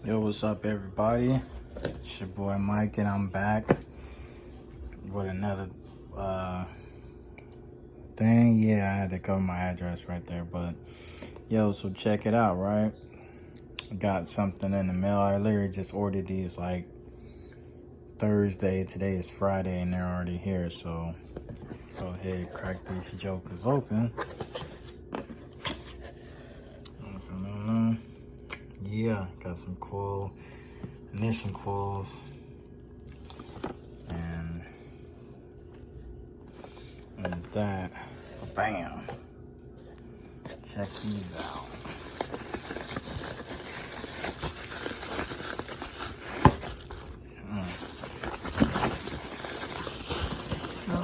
Yo, what's up, everybody? It's your boy Mike, and I'm back with another thing. Yeah, I had to cover my address right there, but yo, so check it out, right? Got something in the mail. I literally just ordered these like Thursday. Today is Friday, and they're already here. So go ahead, crack these jokers open. Yeah, got some coil, ignition coils, and with that, bam, check these out.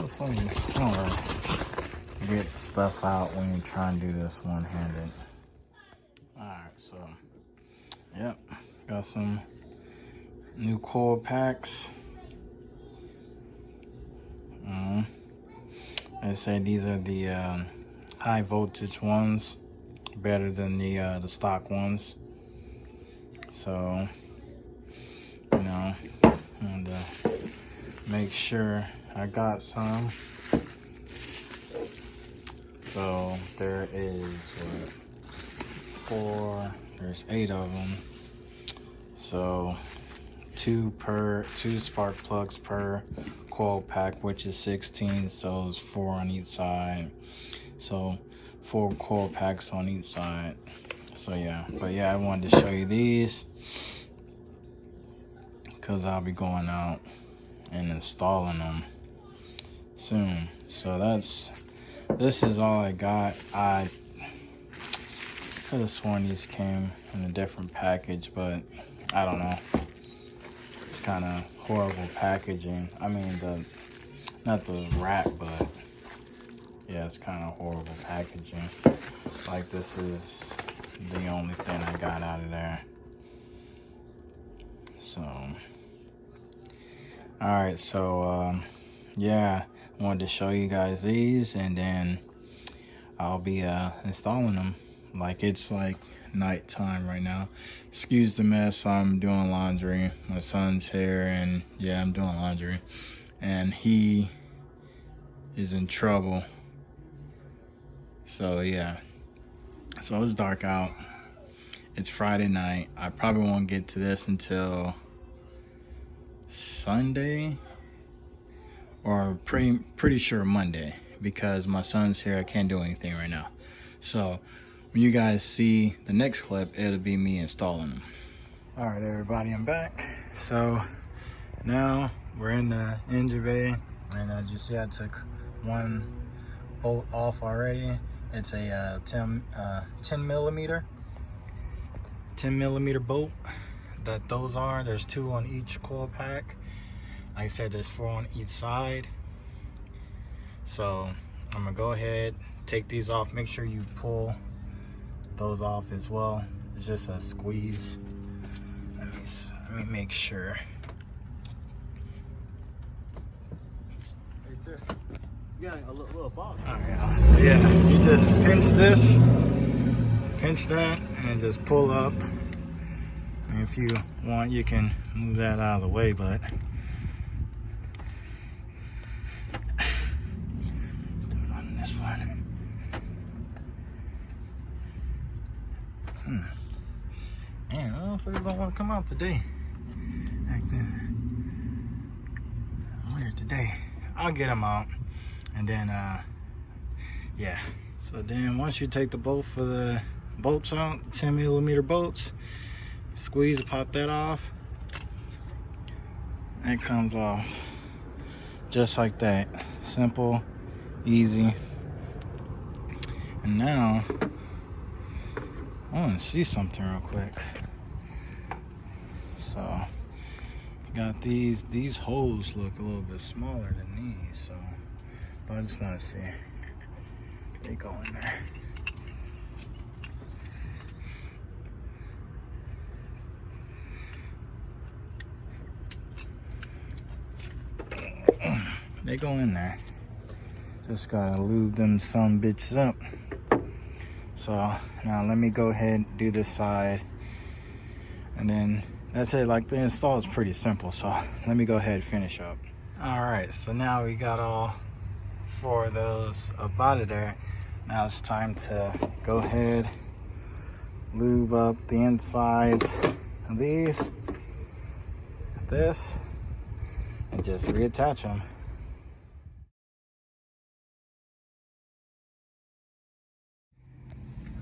It's hard to get stuff out when you try and do this one-handed. Alright, so yep, got some new coil packs. They say these are the high voltage ones, better than the stock ones. So, you know, and make sure I got some. So there is there's 8 of them. So two spark plugs per coil pack, which is 16, so it's 4 on each side. So 4 coil packs on each side. So yeah, but yeah, I wanted to show you these because I'll be going out and installing them soon. So this is all I got. I could have sworn these came in a different package, but I don't know. It's kind of horrible packaging. I mean, not the wrap, but yeah, it's kind of horrible packaging. Like, this is the only thing I got out of there. So, alright, so yeah, I wanted to show you guys these, and then I'll be installing them. Like, it's like nighttime right now. Excuse the mess, I'm doing laundry. My son's here, and yeah, I'm doing laundry, and he is in trouble. So yeah, so it's dark out. It's Friday night. I probably won't get to this until Sunday, or pretty sure Monday, because my son's here. I can't do anything right now. So when you guys see the next clip, it'll be me installing them. All right, everybody, I'm back. So now we're in the engine bay, and as you see, I took one bolt off already. It's a 10 millimeter bolt. There's 2 on each coil pack. Like I said, there's 4 on each side. So I'm gonna go ahead, take these off. Make sure you pull those off as well. It's just a squeeze. Let me make sure. Hey sir, you got a little box. Alright, so yeah, you just pinch this, pinch that, and just pull up. And if you want, you can move that out of the way, but do it on this one. Man, motherfuckers don't want to come out today. Weird today. I'll get them out, and then yeah. So then once you take the both of the bolts out, 10 millimeter bolts, squeeze, pop that off, and it comes off just like that. Simple, easy. And now I want to see something real quick. So got these holes look a little bit smaller than these, so but I just want to see. They go in there. They go in there. Just gotta lube them some bitches up. So now let me go ahead and do this side, And then that's it. Like, the install is pretty simple, so let me go ahead and finish up. All right, so now we got all 4 of those up out of there. Now it's time to go ahead, lube up the insides of these, this, and just reattach them.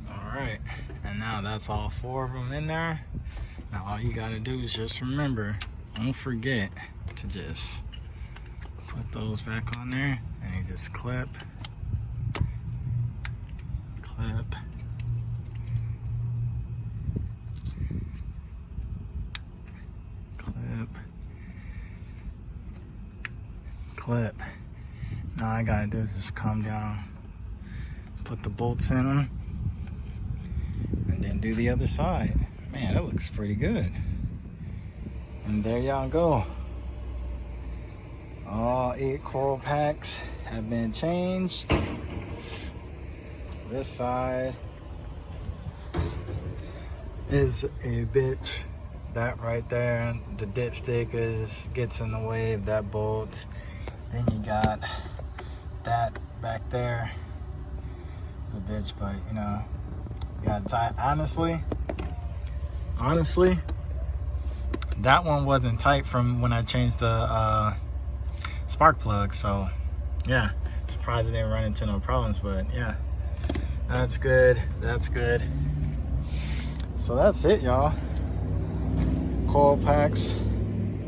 All right, and now that's all 4 of them in there. Now all you gotta do is just remember, don't forget to just put those back on there, and you just clip, clip, clip, clip. Now all I gotta do is just come down, put the bolts in them, and then do the other side. Man, that looks pretty good. And there y'all go. All 8 coil packs have been changed. This side is a bitch. That right there, the dipstick gets in the way of that bolt. Then you got that back there. It's a bitch, but you know, you gotta tie. Honestly, that one wasn't tight from when I changed the spark plug. So yeah, surprised it didn't run into no problems. But yeah, that's good. That's good. So that's it, y'all. Coil packs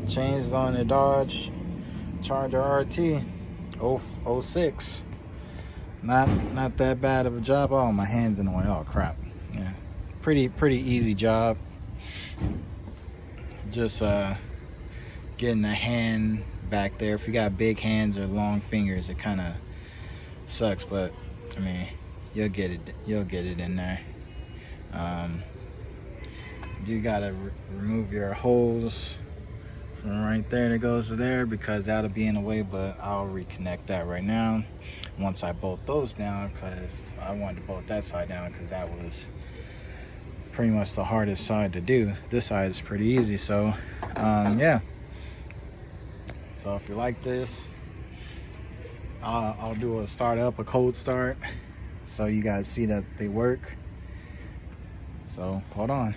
changed on the Dodge Charger RT 06. Not that bad of a job. Oh, my hand's in the way. Oh crap. Yeah, pretty easy job. Just getting the hand back there. If you got big hands or long fingers, it kind of sucks, but I mean, you'll get it in there. You gotta remove your hose from right there that goes to there, because that'll be in the way, but I'll reconnect that right now once I bolt those down, because I wanted to bolt that side down because that was pretty much the hardest side to do. This side is pretty easy. So yeah, so if you like this, I'll do a cold start so you guys see that they work. So hold on.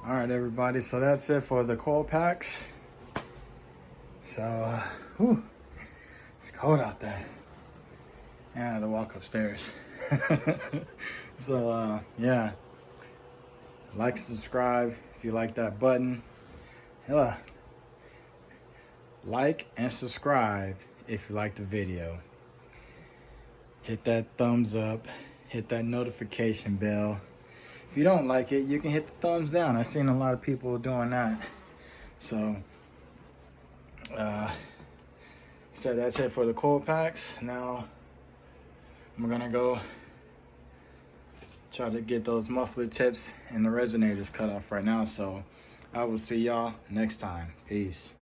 All right, everybody, so that's it for the coil packs. So whew, it's cold out there, and I had to walk upstairs. So yeah, like, subscribe if you like that button. Like and subscribe if you like the video. Hit that thumbs up, hit that notification bell. If you don't like it, you can hit the thumbs down. I've seen a lot of people doing that. So that's it for the coil packs. Now I'm gonna go try to get those muffler tips and the resonators cut off right now. So I will see y'all next time. Peace.